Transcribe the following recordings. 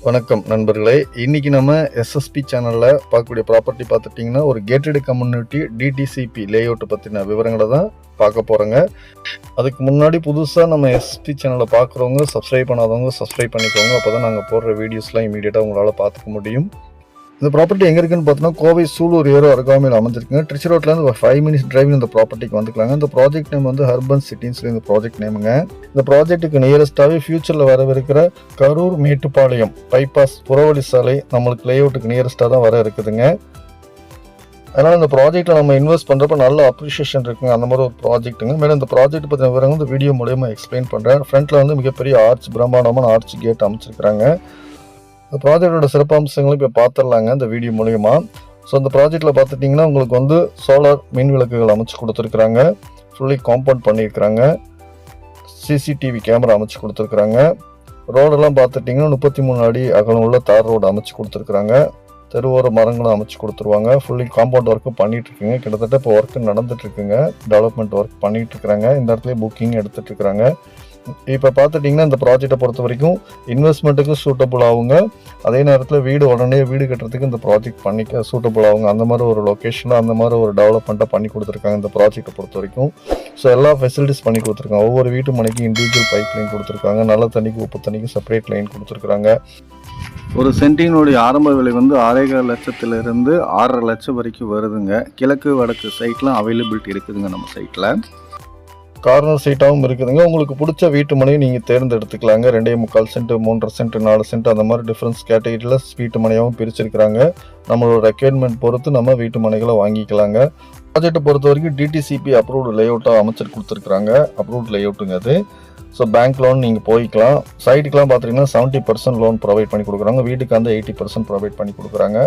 வணக்கம் நண்பர்களே. இன்னைக்கு நம்ம எஸ்எஸ்பி சேனல்ல பார்க்கக்கூடிய ப்ராப்பர்ட்டி பார்த்துட்டிங்கன்னா, ஒரு கேட்டட் கம்யூனிட்டி டிடிசிபி லேஅவுட் பற்றின விவரங்களை தான் பார்க்க போகிறோங்க. அதுக்கு முன்னாடி புதுசாக நம்ம எஸ்எஸ்பி சேனலை பார்க்குறவங்க, சப்ஸ்கிரைப் பண்ணாதவங்க சப்ஸ்கிரைப் பண்ணிக்கோங்க. அப்போ தான் நாங்கள் போடுற வீடியோஸ்லாம் இமீடியட்டாக உங்களால் பார்த்துக்க முடியும். இந்த ப்ராப்பர்ட்டி எங்கே இருக்குன்னு பார்த்தோன்னா, கோவை சூலூர் ஏரோ அருகாமையில் அமைஞ்சிருக்குங்க. திருச்சி ரோட்லேருந்து ஒரு 5 minutes டிரைவிங் இந்த ப்ராப்பர்ட்டிக்கு வந்துக்கலாங்க. இந்த ப்ராஜெக்ட் நேம் வந்து அர்பன் சிட்டின்னு இந்த ப்ராஜெக்ட் நேமுங்க. இந்த ப்ராஜெக்ட்டுக்கு நியரஸ்டாகவே ஃபியூச்சரில் வரவிருக்கிற கரூர் மேட்டுப்பாளையம் பைபாஸ் புறவழி சாலை நம்மளுக்கு லேஅவுட்டுக்கு நியரஸ்டாக தான் வர இருக்குதுங்க. அதனால் இந்த ப்ராஜெக்ட்டில் நம்ம இன்வெஸ்ட் பண்ணுறப்ப நல்ல அப்ரிஷியேஷன் இருக்குங்க. அந்த மாதிரி ஒரு ப்ராஜெக்ட்டுங்க. மேலே இந்த ப்ராஜெக்ட் பற்றின விவரங்கள் இந்த வீடியோ மூலயமா எக்ஸ்பிளைன் பண்ணுறேன். ஃப்ரண்ட்டில் வந்து மிகப்பெரிய பிரம்மாண்டமான ஆர்ச் கேட் அமைச்சிருக்கிறாங்க. இந்த ப்ராஜெக்டோட சிறப்பம்சங்களும் இப்போ பார்த்துடலாங்க இந்த வீடியோ மூலயமா. ஸோ இந்த ப்ராஜெக்டில் பார்த்துட்டிங்கன்னா உங்களுக்கு வந்து சோலார் மின் விளக்குகள் அமைச்சு கொடுத்துருக்குறாங்க. ஃபுல்லி காம்பவுண்ட் பண்ணியிருக்கிறாங்க. சிசிடிவி கேமரா அமைச்சு கொடுத்துருக்குறாங்க. ரோடெல்லாம் பார்த்துட்டிங்கன்னா 33 அடி அகலம் உள்ள தார் ரோடு அமைச்சு கொடுத்துருக்குறாங்க. தெருவோர மரங்களும் அமைச்சு கொடுத்துருவாங்க. ஃபுல்லி காம்பவுண்ட் ஒர்க்கு பண்ணிட்டு இருக்குங்க. கிட்டத்தட்ட இப்போ ஒர்க்கு நடந்துட்டு இருக்குங்க. டெவலப்மெண்ட் ஒர்க் பண்ணிட்டு இருக்கிறாங்க. இந்த இடத்துல புக்கிங் எடுத்துட்டு இருக்கிறாங்க. இப்போ பார்த்துட்டிங்கன்னா இந்த ப்ராஜெக்டை பொறுத்த வரைக்கும் இன்வெஸ்ட்மெண்ட்டுக்கு சூட்டபுள் ஆகுங்க. அதே நேரத்தில் உடனே வீடு கட்டுறதுக்கு இந்த ப்ராஜெக்ட் பண்ணிக்க சூட்டபுள் ஆகுங்க. அந்த மாதிரி ஒரு லொக்கேஷனில் அந்த மாதிரி ஒரு டெவலப்மெண்ட்டாக பண்ணி கொடுத்துருக்காங்க இந்த ப்ராஜெக்டை பொறுத்த வரைக்கும். ஸோ எல்லா ஃபெசிலிட்டிஸ் பண்ணி கொடுத்துருக்காங்க. ஒவ்வொரு வீட்டு மனைக்கு இண்டிவிஜுவல் பைப் லைன் கொடுத்துருக்காங்க. நல்ல தண்ணிக்கு உப்பு தண்ணிக்கு செப்பரேட் லைன் கொடுத்துருக்குறாங்க. ஒரு சென்டினுடைய ஆரம்ப விலை வந்து 6.25 லட்சத்திலிருந்து 6.5 லட்சம் வரைக்கும் வருதுங்க. கிழக்கு வடக்கு சைட்லாம் அவைலபிலிட்டி இருக்குதுங்க நம்ம சைட்டில். கார்னர் சைட்டாகவும் இருக்குதுங்க. உங்களுக்கு பிடிச்ச வீட்டு மனையை நீங்கள் தேர்ந்தெடுத்துக்கலாங்க. 2.25 சென்ட் 3.5 சென்ட் 4 சென்ட் அந்த மாதிரி டிஃப்ரென்ஸ் கேட்டகரியில் வீட்டு மனையாகவும் பிரிச்சிருக்கிறாங்க. நம்மளோட ரெக்யர்மெண்ட் பொறுத்து நம்ம வீட்டு மனைகளை வாங்கிக்கலாங்க. ப்ராஜெக்டை பொறுத்த வரைக்கும் டிடிசிபி அப்ரூவ்டு லேஅவுட்டாக அமைச்சு கொடுத்துருக்குறாங்க. அப்ரூவ்டு லேஅவுட்டுங்க அது. ஸோ பேங்க் லோன் நீங்கள் போய்க்கலாம். சைட்டுக்கெலாம் பார்த்தீங்கன்னா 70% லோன் ப்ரொவைட் பண்ணி கொடுக்குறாங்க. வீட்டுக்கு வந்து 80% ப்ரொவைட் பண்ணி கொடுக்குறாங்க.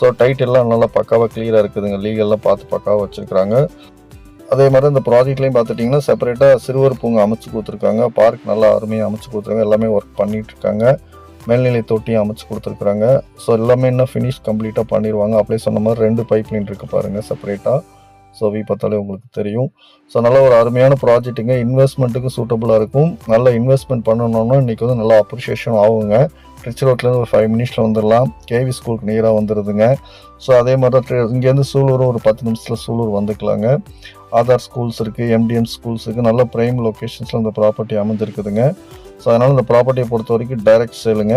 ஸோ டைட்டில்லாம் நல்லா பக்காவாக கிளியராக இருக்குதுங்க. லீகல்லாம் பார்த்து பக்காவாக வச்சுருக்குறாங்க. அதே மாதிரி இந்த ப்ராஜெக்ட்லையும் பார்த்துட்டிங்கன்னா செப்பரேட்டாக சிறுவர் பூங்கா அமைச்சு கொடுத்துருக்காங்க. பார்க் நல்லா அருமையாக அமைச்சு கொடுத்துருக்காங்க. எல்லாமே ஒர்க் பண்ணிட்டு இருக்காங்க. மேல்நிலை தொட்டியும் அமைச்சு கொடுத்துருக்குறாங்க. ஸோ எல்லாமே இன்னும் ஃபினிஷ் கம்ப்ளீட்டாக பண்ணிடுவாங்க. அப்படியே சொன்ன மாதிரி 2 பைப் லைன் இருக்குது பாருங்கள் செப்பரேட்டாக. ஸோ பார்த்தாலே உங்களுக்கு தெரியும். ஸோ நல்ல ஒரு அருமையான ப்ராஜெக்ட்டுங்க. இன்வெஸ்ட்மெண்ட்டுக்கு சூட்டபுளாக இருக்கும். நல்ல இன்வெஸ்ட்மெண்ட் பண்ணணும்னா இன்றைக்கி வந்து நல்லா அப்ரிஷியேஷன் ஆகுங்க. திருச்சி ரோட்லேருந்து ஒரு 5 minutes வந்துடலாம். கேவி ஸ்கூலுக்கு நேராக வந்துடுதுங்க. ஸோ அதே மாதிரி தான் இங்கேருந்து சூலூர் ஒரு 10 நிமிஷத்தில் சூலூர் வந்துக்கலாங்க. ஆதார் ஸ்கூல்ஸ் இருக்குது, எம்டிஎம் ஸ்கூல்ஸ் இருக்குது. நல்ல ப்ரைம் லொக்கேஷன்ஸில் இந்த ப்ராப்பர்ட்டி அமைஞ்சிருக்குதுங்க. ஸோ அதனால் இந்த ப்ராப்பர்ட்டியை பொறுத்த வரைக்கும் டைரக்ட் சேலுங்க.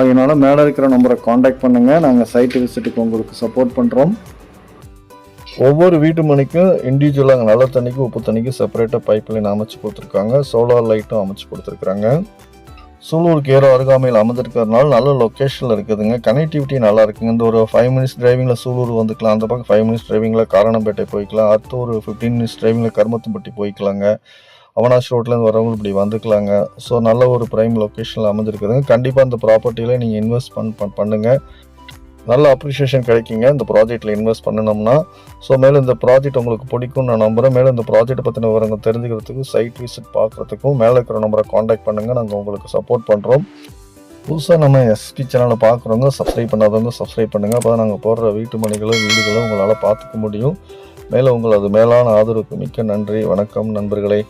அதனால் மேலே இருக்கிற நம்பரை காண்டாக்ட் பண்ணுங்கள். நாங்கள் சைட்டு விசிட்டுக்கு உங்களுக்கு சப்போர்ட் பண்ணுறோம். ஒவ்வொரு வீட்டு மனைக்கும் இண்டிவிஜுவலாக நல்ல தண்ணிக்கு உப்பு தண்ணிக்கு செப்பரேட்டாக பைப் லைன் அமைச்சு கொடுத்துருக்காங்க. சோலார் லைட்டும் அமைச்சு கொடுத்துருக்குறாங்க. சூலூருக்கு ஏரோ அருகாமையில் அமைஞ்சிருக்கிறதுனால நல்ல லொக்கேஷனில் இருக்குதுங்க. கனெக்டிவிட்டி நல்லா இருக்குங்க. இந்த ஒரு 5 minutes டிரைவிங்கில் சூலூர் வந்துக்கலாம். அந்த பக்கம் 5 minutes டிரைவிங்கில் காரணம்பேட்டை போய்க்கலாம். அடுத்து ஒரு 15 minutes டிரைவிங்கில் கருமத்தம்பட்டி போய்க்கலாங்க. அவனாசி ரோட்லேருந்து வரவங்க இப்படி வந்துக்கலாங்க. ஸோ நல்ல ஒரு ப்ரைம் லொக்கேஷனில் அமைஞ்சிருக்குதுங்க. கண்டிப்பாக இந்த ப்ராப்பர்ட்டியில் நீங்கள் இன்வெஸ்ட் பண்ணுங்கள். நல்ல அப்ரிஷியேஷன் கிடைக்குங்க இந்த ப்ராஜெக்டில் இன்வெஸ்ட் பண்ணணும்னா. ஸோ மேலே இந்த ப்ராஜெக்ட் உங்களுக்கு பிடிக்கும்னு நான் நம்புகிறேன். மேலே இந்த ப்ராஜெக்ட் பற்றின விவரங்கள் தெரிஞ்சுக்கிறதுக்கும் சைட் விசிட் பார்க்குறதுக்கும் மேலே இருக்கிற நம்பரை காண்டாக்ட் பண்ணுங்கள். நாங்கள் உங்களுக்கு சப்போர்ட் பண்ணுறோம். புதுசாக நம்ம எஸ்பி சேனலை பார்க்குறவங்க சப்ஸ்கிரைப் பண்ணாதவங்க சப்ஸ்கிரைப் பண்ணுங்கள். அப்போ தான் நாங்கள் போடுற வீட்டு மனைகளும் வீடுகளும் உங்களால் பார்த்துக்க முடியும். மேலே உங்களது மேலான ஆதரவுக்கு மிக்க நன்றி. வணக்கம் நண்பர்களே.